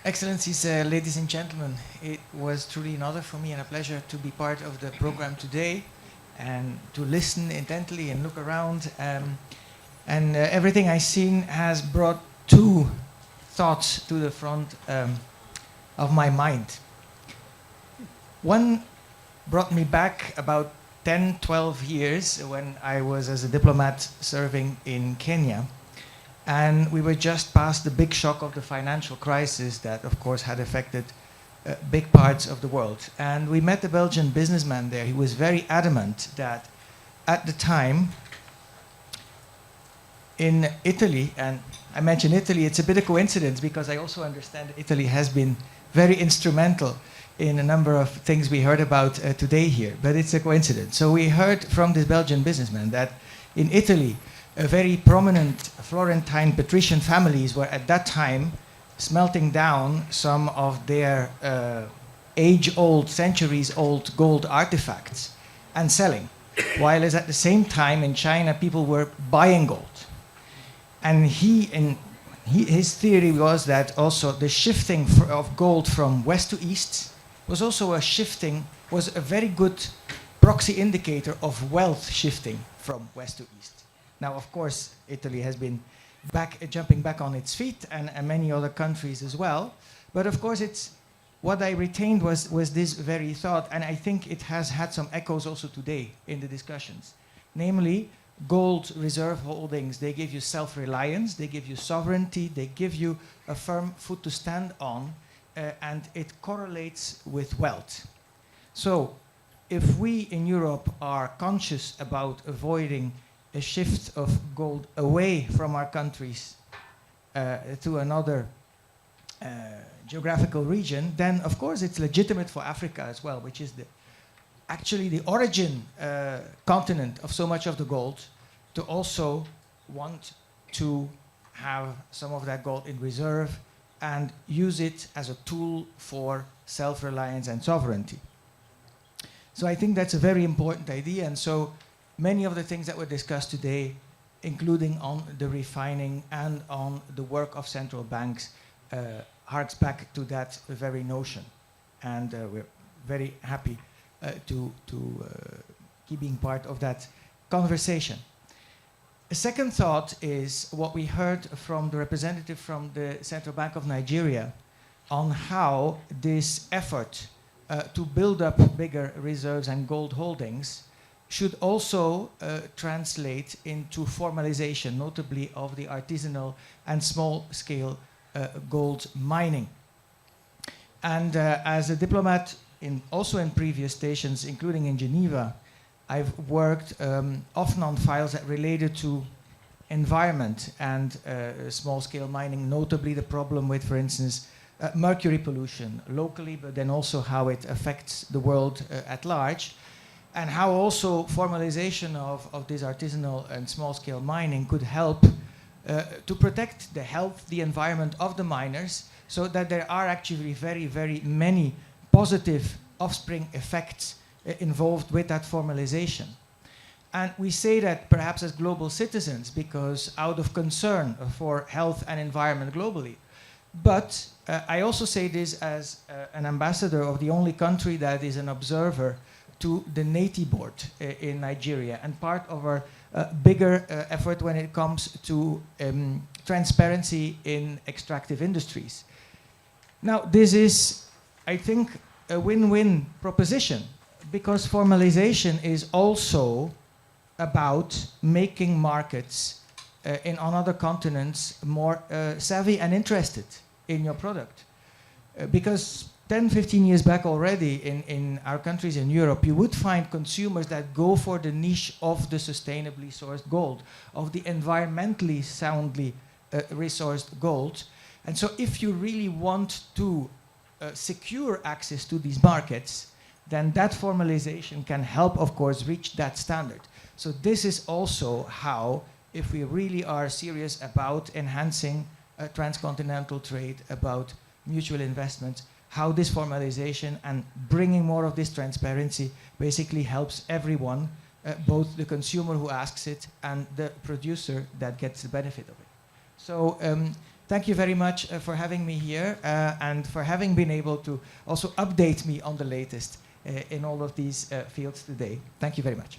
Excellencies, ladies and gentlemen, it was truly an honor for me and a pleasure to be part of the program today and to listen intently and look around. And everything I've seen has brought two thoughts to the front of my mind. One brought me back about 10, 12 years when I was as a diplomat serving in Kenya. And we were just past the big shock of the financial crisis that, of course, had affected big parts of the world. And we met a Belgian businessman there. He was very adamant that at the time in Italy, and I mention Italy, it's a bit of coincidence because I also understand that Italy has been very instrumental in a number of things we heard about today here, but it's a coincidence. So we heard from this Belgian businessman that in Italy, a very prominent Florentine patrician families were at that time smelting down some of their age-old, centuries-old gold artifacts and selling, while at the same time in China people were buying gold. And his theory was that also the shifting of gold from west to east was also was a very good proxy indicator of wealth shifting from west to east. Now, of course, Italy has been jumping back on its feet, and many other countries as well. But of course, what I retained was this very thought, and I think it has had some echoes also today in the discussions. Namely, gold reserve holdings, they give you self-reliance, they give you sovereignty, they give you a firm foot to stand on, and it correlates with wealth. So, if we in Europe are conscious about avoiding a shift of gold away from our countries to another geographical region, then of course it's legitimate for Africa as well, which is actually the origin continent of so much of the gold, to also want to have some of that gold in reserve and use it as a tool for self-reliance and sovereignty. So I think that's a very important idea, and so many of the things that were discussed today, including on the refining and on the work of central banks, harks back to that very notion. And we're very happy to keep being part of that conversation. A second thought is what we heard from the representative from the Central Bank of Nigeria on how this effort to build up bigger reserves and gold holdings should also translate into formalization, notably of the artisanal and small-scale gold mining. And as a diplomat, also in previous stations, including in Geneva, I've worked often on files that related to environment and small-scale mining, notably the problem with, for instance, mercury pollution locally, but then also how it affects the world at large. And how also formalization of this artisanal and small-scale mining could help to protect the health, the environment of the miners, so that there are actually very, very many positive offspring effects involved with that formalization. And we say that perhaps as global citizens, because out of concern for health and environment globally. But I also say this as an ambassador of the only country that is an observer to the NATI board in Nigeria, and part of our bigger effort when it comes to transparency in extractive industries. Now, this is, I think, a win-win proposition, because formalization is also about making markets on other continents more savvy and interested in your product. Because 10, 15 years back already in our countries in Europe, you would find consumers that go for the niche of the sustainably sourced gold, of the environmentally soundly resourced gold. And so if you really want to secure access to these markets, then that formalization can help, of course, reach that standard. So this is also how, if we really are serious about enhancing transcontinental trade, about mutual investments, how this formalization and bringing more of this transparency basically helps everyone, both the consumer who asks it and the producer that gets the benefit of it. So thank you very much for having me here and for having been able to also update me on the latest in all of these fields today. Thank you very much.